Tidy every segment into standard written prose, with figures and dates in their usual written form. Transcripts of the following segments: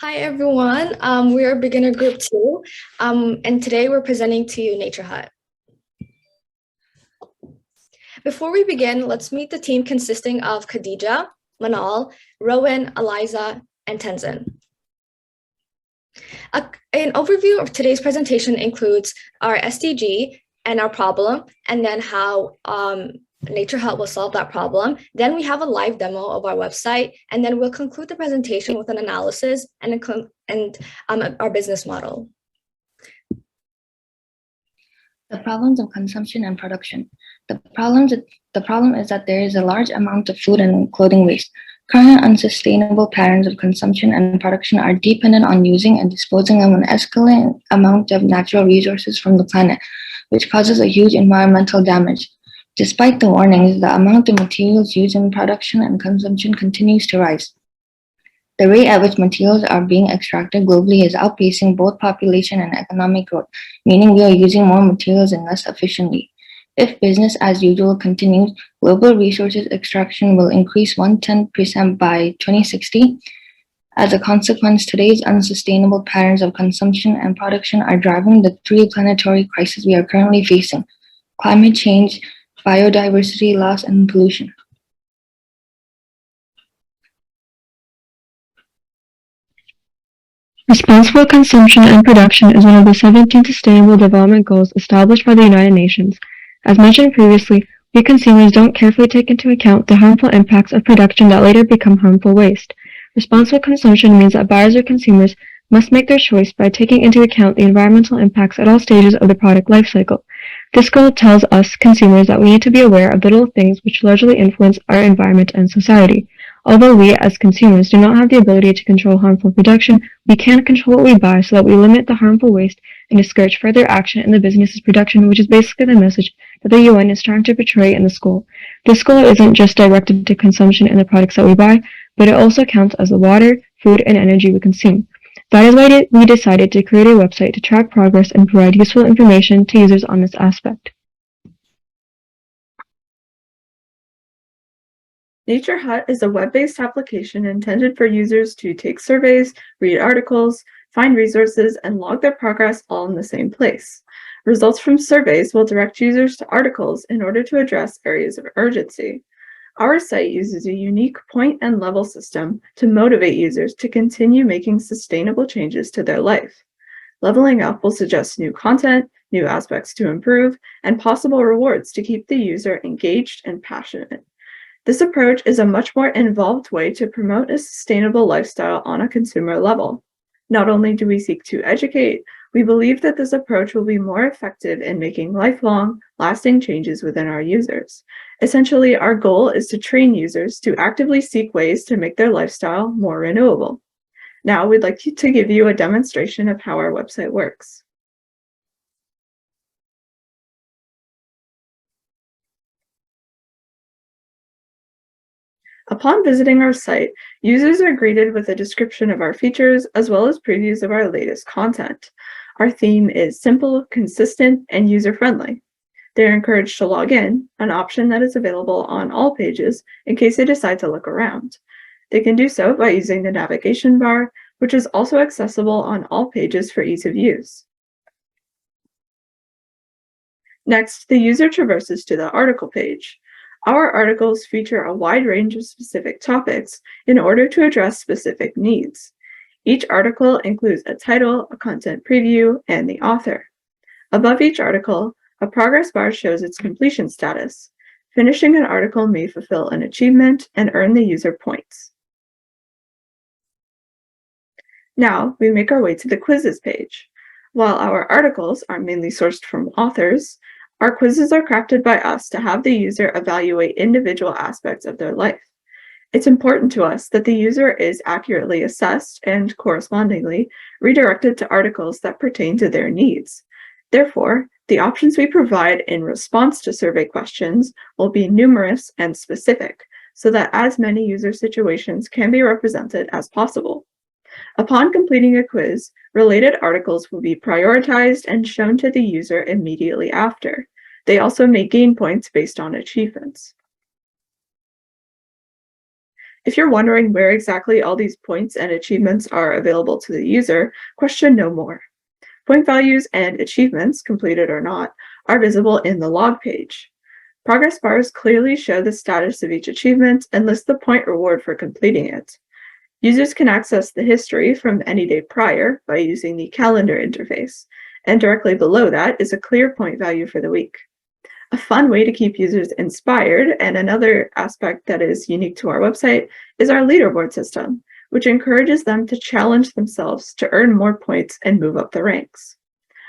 Hi everyone, we are beginner group 2, and today we're presenting to you Nature Hut. Before we begin, let's meet the team consisting of Khadija, Manal, Rowan, Eliza, and Tenzin. An overview of today's presentation includes our SDG and our problem, and then how Nature Hut will solve that problem. Then we have a live demo of our website, and then we'll conclude the presentation with an analysis and our business model. The problems of consumption and production. The problem is that there is a large amount of food and clothing waste. Current unsustainable patterns of consumption and production are dependent on using and disposing of an escalating amount of natural resources from the planet, which causes a huge environmental damage. Despite the warnings, the amount of materials used in production and consumption continues to rise. The rate at which materials are being extracted globally is outpacing both population and economic growth, meaning we are using more materials and less efficiently. If business as usual continues, global resources extraction will increase 110% by 2060. As a consequence, today's unsustainable patterns of consumption and production are driving the three planetary crises we are currently facing: climate change, biodiversity loss, and pollution. Responsible consumption and production is one of the 17 Sustainable Development Goals established by the United Nations. As mentioned previously, we consumers don't carefully take into account the harmful impacts of production that later become harmful waste. Responsible consumption means that buyers or consumers must make their choice by taking into account the environmental impacts at all stages of the product life cycle. This goal tells us consumers that we need to be aware of the little things which largely influence our environment and society. Although we, as consumers, do not have the ability to control harmful production, we can control what we buy so that we limit the harmful waste and discourage further action in the business's production, which is basically the message that the UN is trying to portray in this goal. This goal isn't just directed to consumption in the products that we buy, but it also counts as the water, food, and energy we consume. That is why we decided to create a website to track progress and provide useful information to users on this aspect. Nature Hut is a web-based application intended for users to take surveys, read articles, find resources, and log their progress all in the same place. Results from surveys will direct users to articles in order to address areas of urgency. Our site uses a unique point and level system to motivate users to continue making sustainable changes to their life. Leveling up will suggest new content, new aspects to improve, and possible rewards to keep the user engaged and passionate. This approach is a much more involved way to promote a sustainable lifestyle on a consumer level. Not only do we seek to educate, we believe that this approach will be more effective in making lifelong, lasting changes within our users. Essentially, our goal is to train users to actively seek ways to make their lifestyle more renewable. Now, we'd like to give you a demonstration of how our website works. Upon visiting our site, users are greeted with a description of our features as well as previews of our latest content. Our theme is simple, consistent, and user-friendly. They're encouraged to log in, an option that is available on all pages in case they decide to look around. They can do so by using the navigation bar, which is also accessible on all pages for ease of use. Next, the user traverses to the article page. Our articles feature a wide range of specific topics in order to address specific needs. Each article includes a title, a content preview, and the author. Above each article, a progress bar shows its completion status. Finishing an article may fulfill an achievement and earn the user points. Now, we make our way to the quizzes page. While our articles are mainly sourced from authors, our quizzes are crafted by us to have the user evaluate individual aspects of their life. It's important to us that the user is accurately assessed and, correspondingly, redirected to articles that pertain to their needs. Therefore, the options we provide in response to survey questions will be numerous and specific, so that as many user situations can be represented as possible. Upon completing a quiz, related articles will be prioritized and shown to the user immediately after. They also may gain points based on achievements. If you're wondering where exactly all these points and achievements are available to the user, question no more. Point values and achievements, completed or not, are visible in the log page. Progress bars clearly show the status of each achievement and list the point reward for completing it. Users can access the history from any day prior by using the calendar interface, and directly below that is a clear point value for the week. A fun way to keep users inspired, and another aspect that is unique to our website, is our leaderboard system, which encourages them to challenge themselves to earn more points and move up the ranks.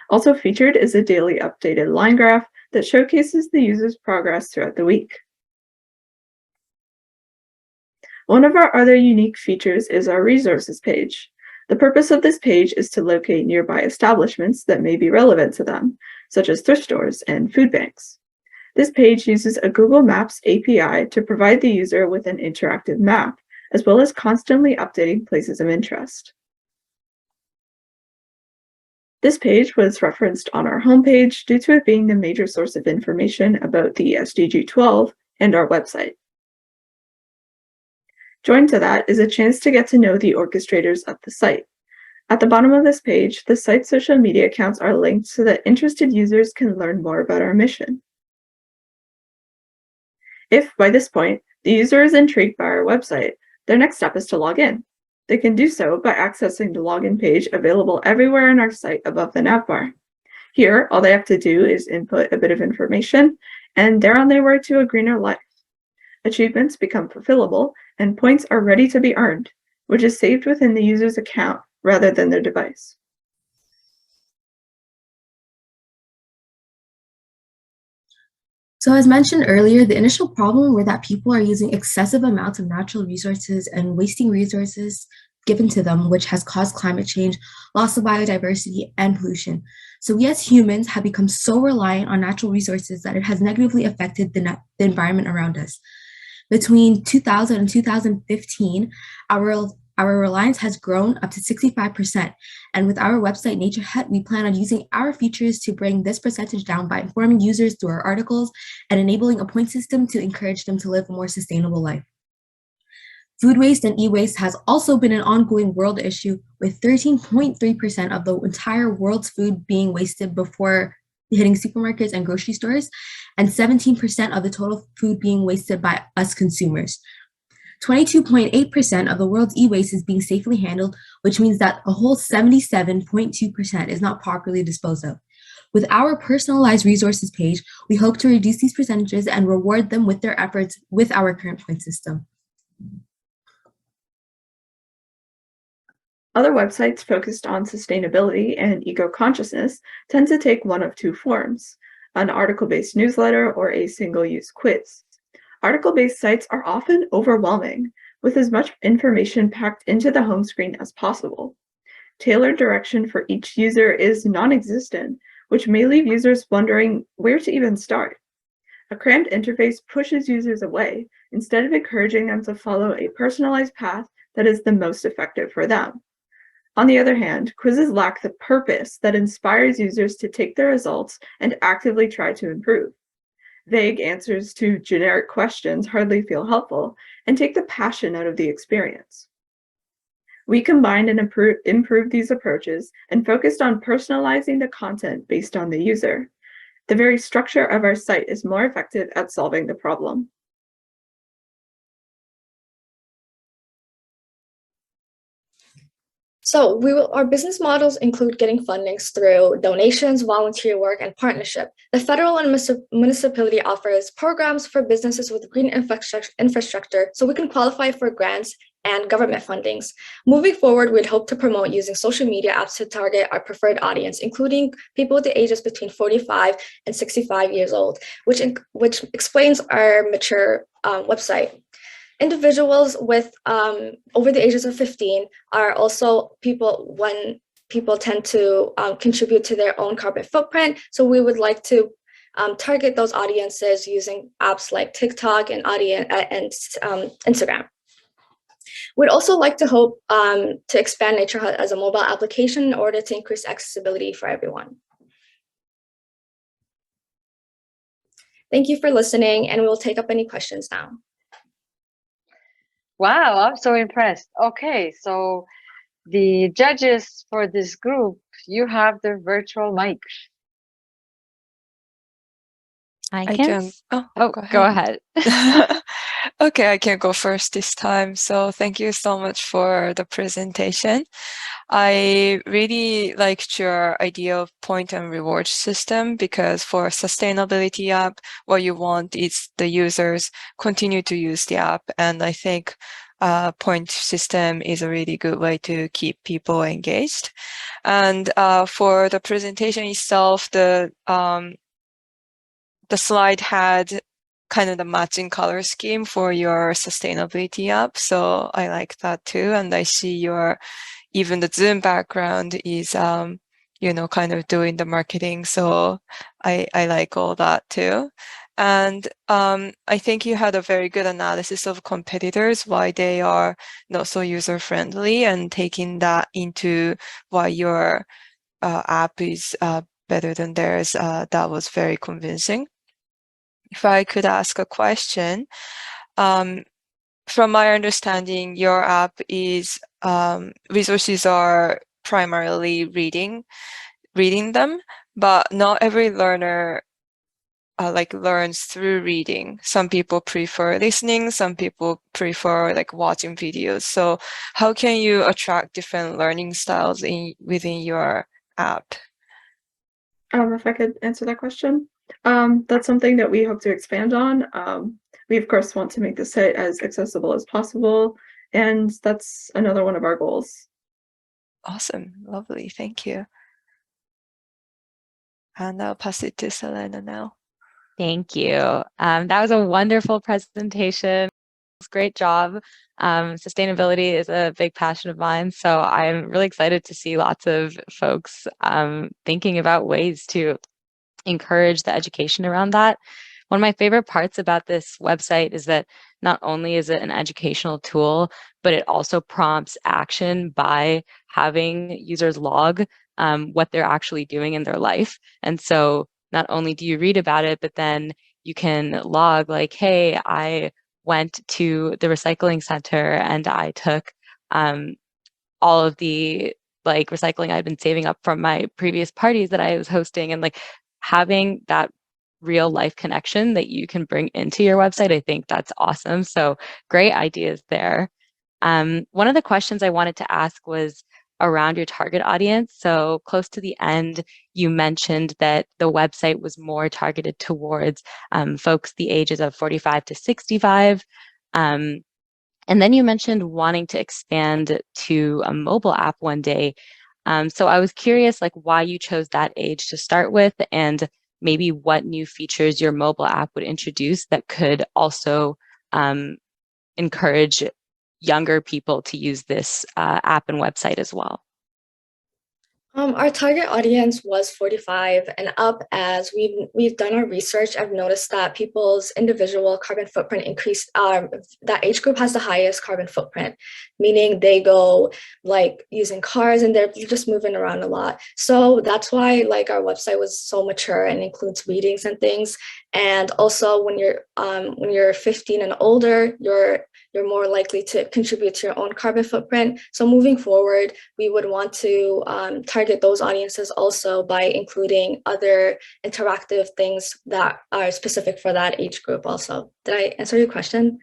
Also featured is a daily updated line graph that showcases the user's progress throughout the week. One of our other unique features is our resources page. The purpose of this page is to locate nearby establishments that may be relevant to them, such as thrift stores and food banks. This page uses a Google Maps API to provide the user with an interactive map, as well as constantly updating places of interest. This page was referenced on our homepage due to it being the major source of information about the SDG 12 and our website. Joined to that is a chance to get to know the orchestrators of the site. At the bottom of this page, the site's social media accounts are linked so that interested users can learn more about our mission. If, by this point, the user is intrigued by our website, their next step is to log in. They can do so by accessing the login page available everywhere on our site above the navbar. Here, all they have to do is input a bit of information, and they're on their way to a greener life. Achievements become fulfillable, and points are ready to be earned, which is saved within the user's account rather than their device. So as mentioned earlier, the initial problem were that people are using excessive amounts of natural resources and wasting resources given to them, which has caused climate change, loss of biodiversity, and pollution. So we as humans have become so reliant on natural resources that it has negatively affected the environment around us. Between 2000 and 2015, our reliance has grown up to 65%. And with our website, Nature Hut, we plan on using our features to bring this percentage down by informing users through our articles and enabling a point system to encourage them to live a more sustainable life. Food waste and e-waste has also been an ongoing world issue, with 13.3% of the entire world's food being wasted before hitting supermarkets and grocery stores, and 17% of the total food being wasted by us consumers. 22.8% of the world's e-waste is being safely handled, which means that a whole 77.2% is not properly disposed of. With our personalized resources page, we hope to reduce these percentages and reward them with their efforts with our current point system. Other websites focused on sustainability and eco-consciousness tend to take one of two forms: an article-based newsletter or a single-use quiz. Article-based sites are often overwhelming, with as much information packed into the home screen as possible. Tailored direction for each user is non-existent, which may leave users wondering where to even start. A crammed interface pushes users away, instead of encouraging them to follow a personalized path that is the most effective for them. On the other hand, quizzes lack the purpose that inspires users to take their results and actively try to improve. Vague answers to generic questions hardly feel helpful and take the passion out of the experience. We combined and improved these approaches and focused on personalizing the content based on the user. The very structure of our site is more effective at solving the problem. So our business models include getting fundings through donations, volunteer work, and partnership. The federal and municipality offers programs for businesses with green infrastructure, so we can qualify for grants and government fundings. Moving forward, we'd hope to promote using social media apps to target our preferred audience, including people with the ages between 45 and 65 years old, which explains our mature website. Individuals with over the ages of 15 are also people when people tend to contribute to their own carbon footprint. So we would like to target those audiences using apps like TikTok and Instagram. We'd also like to hope to expand Nature Hut as a mobile application in order to increase accessibility for everyone. Thank you for listening, and we will take up any questions now. Wow, I'm so impressed. Okay, so the judges for this group, you have the virtual mic. I I can. can. Oh, Oh, go go ahead. ahead. Okay, I can go first this time. So thank you so much for the presentation. I really liked your idea of point and reward system because for a sustainability app, what you want is the users continue to use the app. And I think point system is a really good way to keep people engaged. And for the presentation itself, the slide had kind of the matching color scheme for your sustainability app. So I like that too. And I see even the Zoom background is, kind of doing the marketing. So I like all that too. And I think you had a very good analysis of competitors, why they are not so user friendly, and taking that into why your app is better than theirs. That was very convincing. If I could ask a question, from my understanding, your app is resources are primarily reading them, but not every learner learns through reading. Some people prefer listening, some people prefer watching videos. So how can you attract different learning styles within your app? If I could answer that question. That's something that we hope to expand on. We of course want to make the site as accessible as possible, and that's another one of our goals. Awesome, lovely, thank you. And I'll pass it to Selena now. Thank you. That was a wonderful presentation. Great job. Sustainability is a big passion of mine, so I'm really excited to see lots of folks thinking about ways to encourage the education around that. One of my favorite parts about this website is that not only is it an educational tool, but it also prompts action by having users log what they're actually doing in their life. And so not only do you read about it, but then you can log like, hey, I went to the recycling center and I took all of the recycling I'd been saving up from my previous parties that I was hosting, and having that real life connection that you can bring into your website. I think that's awesome. So great ideas there. One of the questions I wanted to ask was around your target audience. So close to the end, you mentioned that the website was more targeted towards folks the ages of 45 to 65. And then you mentioned wanting to expand to a mobile app one day. So I was curious, why you chose that age to start with, and maybe what new features your mobile app would introduce that could also encourage younger people to use this app and website as well. Our target audience was 45 and up. As we've done our research, I've noticed that people's individual carbon footprint increased. That age group has the highest carbon footprint, meaning they go using cars and they're just moving around a lot. So that's why our website was so mature and includes readings and things. And also when you're 15 and older, you're more likely to contribute to your own carbon footprint. So moving forward, we would want to target those audiences also by including other interactive things that are specific for that age group also. Did I answer your question?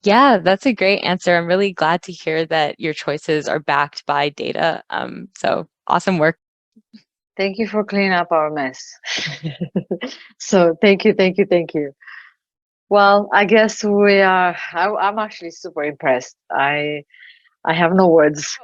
Yeah, that's a great answer. I'm really glad to hear that your choices are backed by data. So awesome work. Thank you for cleaning up our mess. So thank you, thank you, thank you. Well, I guess I'm actually super impressed. I have no words.